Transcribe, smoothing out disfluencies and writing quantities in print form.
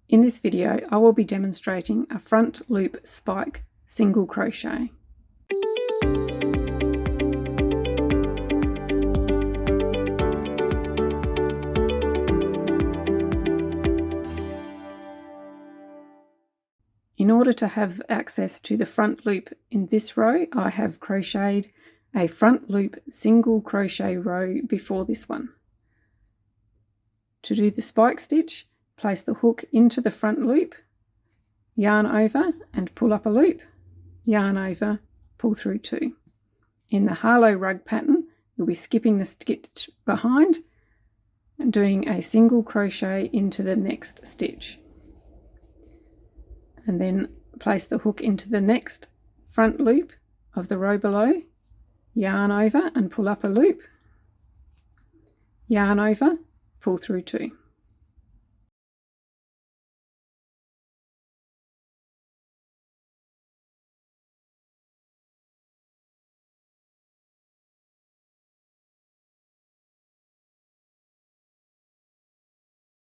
In this video, I will be demonstrating a front loop spike single crochet. In order to have access to the front loop in this row, I have crocheted a front loop single crochet row before this one. To do the spike stitch, place the hook into the front loop, yarn over and pull up a loop, yarn over, pull through two. In the Harlow rug pattern, you'll be skipping the stitch behind and doing a single crochet into the next stitch. And then place the hook into the next front loop of the row below, yarn over and pull up a loop, yarn over, pull through two.